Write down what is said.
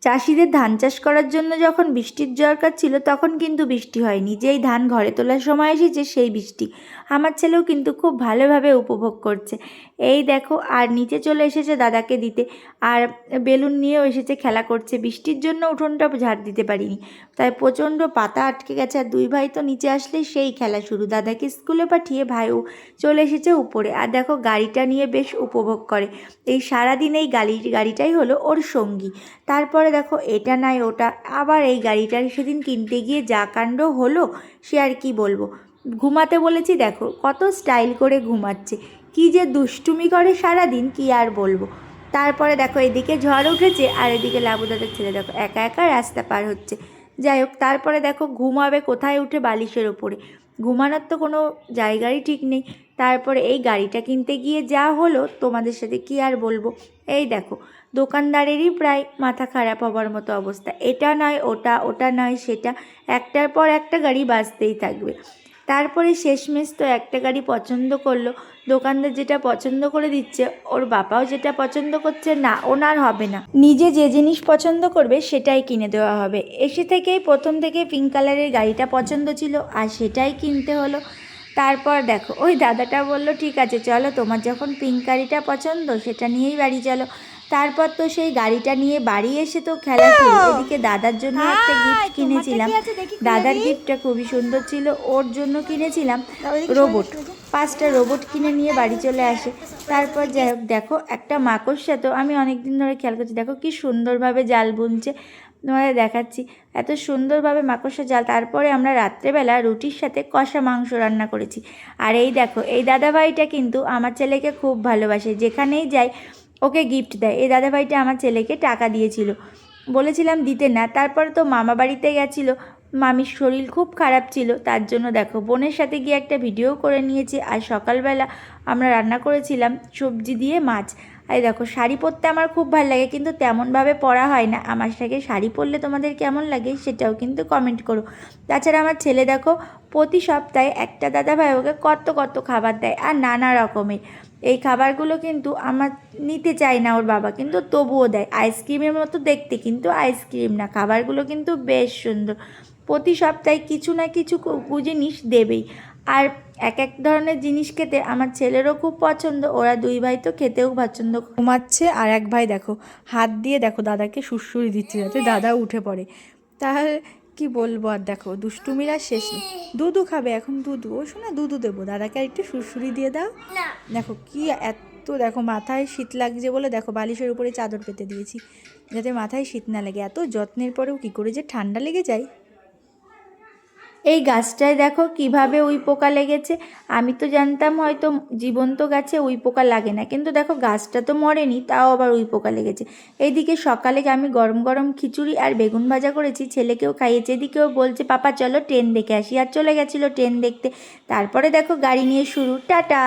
চাষিদের ধান চাষ করার জন্য যখন বৃষ্টির দরকার ছিল তখন কিন্তু বৃষ্টি হয়নি, যেই ধান ঘরে তোলার সময় এসেছে সেই বৃষ্টি। আমার ছেলেও কিন্তু খুব ভালোভাবে উপভোগ করছে। এই দেখো, আর নিচে চলে এসেছে দাদাকে দিতে, আর বেলুন নিয়েও এসেছে, খেলা করছে। বৃষ্টির জন্য উঠোনটা ঝাড় দিতে পারিনি, তাই প্রচণ্ড পাতা আটকে গেছে। আর দুই ভাই তো নিচে আসলেই সেই খেলা শুরু। দাদাকে স্কুলে পাঠিয়ে ভাইও চলে এসেছে উপরে, আর দেখো গাড়িটা নিয়ে বেশ উপভোগ করে। এই সারাদিন এই গাড়িটাই হলো ওর সঙ্গী। তারপরে দেখো এটা নাই ওটা, আবার এই গাড়িটা সেদিন কিনতে গিয়ে যা কাণ্ড হলো সে আর কি বলবো। ঘুমাতে বলেছি, দেখো কত স্টাইল করে ঘুমাচ্ছে, কি যে দুষ্টুমি করে সারাদিন, কি আর বলবো। তারপরে দেখো এদিকে ঝড় উঠেছে, আর এদিকে লাবু দাদার ছেলে দেখো একা একা রাস্তা পার হচ্ছে। যাই হোক, তারপরে দেখো ঘুমাবে কোথায়? উঠে বালিশের ওপরে। ঘুমানোর তো কোনো জায়গারই ঠিক নেই। তারপরে এই গাড়িটা কিনতে গিয়ে যা হলো তোমাদের সাথে কি আর বলবো। এই দেখো, দোকানদারেরই প্রায় মাথা খারাপ হবার মতো অবস্থা। এটা নয় ওটা, ওটা নয় সেটা, একটার পর একটা গাড়ি বাজতেই থাকবে। তারপরে শেষমেশ তো একটা গাড়ি পছন্দ করলো। দোকানদার যেটা পছন্দ করে দিচ্ছে, ওর বাবাও যেটা পছন্দ করছে, না ওনার হবে না, নিজে যে জিনিস পছন্দ করবে সেটাই কিনে দেওয়া হবে। এসে থেকেই প্রথম থেকে পিঙ্ক কালারের গাড়িটা পছন্দ ছিল, আর সেটাই কিনতে হলো। তারপর দেখো ওই দাদাটা বলল, ঠিক আছে চলো, তোমার যখন পিঙ্ক গাড়িটা পছন্দ সেটা নিয়েই বাড়ি চলো। তারপর তো সেই গাড়িটা নিয়ে বাড়ি এসে তো খেলা শুরু। এদিকে দাদার জন্য একটা গিফট কিনেছিলাম। দাদার গিফটটা খুবই সুন্দর ছিল, ওর জন্য কিনেছিলাম রোবট। 5টা রোবট কিনে নিয়ে বাড়ি চলে আসে। তারপর যাই হোক, দেখো একটা মাকড়সা, তো আমি অনেক দিন ধরে খেয়াল করছি, দেখো কি সুন্দরভাবে জাল বুনছে, তোমাদের দেখাচ্ছি। এত সুন্দরভাবে মাকড়সা জাল। তারপরে আমরা রাত্রেবেলা রুটির সাথে কষা মাংস রান্না করেছি। আর এই দেখো, এই দাদাভাইটা কিন্তু আমার ছেলেকে খুব ভালোবাসে, যেখানেই যায় ওকে গিফট দেয়। এই দাদাভাইটা আমার ছেলেকে টাকা দিয়েছিল, বলেছিলাম দিতে না। তারপর তো মামা বাড়িতে গেছিলো, মামির শরীর খুব খারাপ ছিল, তার জন্য দেখো বোনের সাথে গিয়ে একটা ভিডিও করে নিয়েছি। আর সকালবেলা আমরা রান্না করেছিলাম সবজি দিয়ে মাছ। আর দেখো, শাড়ি পরতে আমার খুব ভালো লাগে, কিন্তু তেমনভাবে পরা হয় না। আমার সাথে শাড়ি পরলে তোমাদের কেমন লাগে সেটাও কিন্তু কমেন্ট করো। তাছাড়া আমার ছেলে দেখো প্রতি সপ্তাহে একটা দাদাভাই ওকে কত কত খাবার দেয়, আর নানা রকমের। এই খাবারগুলো কিন্তু আমার নিতে চায় না ওর বাবা, কিন্তু তবুও দেয়। আইসক্রিমের মতো দেখতে, কিন্তু আইসক্রিম না, খাবারগুলো কিন্তু বেশ সুন্দর। প্রতি সপ্তাহে কিছু না কিছু জিনিস দেবেই। আর এক এক ধরনের জিনিস খেতে আমার ছেলেরও খুব পছন্দ। ওরা দুই ভাই তো খেতেও পছন্দ। ঘুমাচ্ছে, আর এক ভাই দেখো হাত দিয়ে দেখো দাদাকে সুড়সুড়ি দিচ্ছে যাতে দাদা উঠে পড়ে। তাহলে কি বলবো, আর দেখো দুষ্টুমিরা শেষ নেই। দুধু খাবে এখন, দুধু ও শোনা, দুধু দেবো, দাদাকে আর একটু সুড়সুড়ি দিয়ে দাও। দেখো কি এত, দেখো মাথায় শীত লাগছে বলে দেখো বালিশের উপরে চাদর পেতে দিয়েছি যাতে মাথায় শীত না লাগে। এত যত্নের পরেও কি করে যে ঠান্ডা লেগে যায়। এই গাছটায় দেখো কিভাবে উই পোকা লেগেছে। আমি তো জানতাম হয়তো জীবন্ত গাছে উই পোকা লাগে না, কিন্তু দেখো গাছটা তো মরেনি, তাও আবার উই পোকা লেগেছে। এইদিকে সকালে আমি গরম গরম খিচুড়ি আর বেগুন ভাজা করেছি, ছেলেকেও খাইয়েছি। এদিকেও বলছে পাপা চলো ট্রেন দেখে আসি, আর চলে গেছিলো ট্রেন দেখতে। তারপরে দেখো গাড়ি নিয়ে শুরু, টাটা।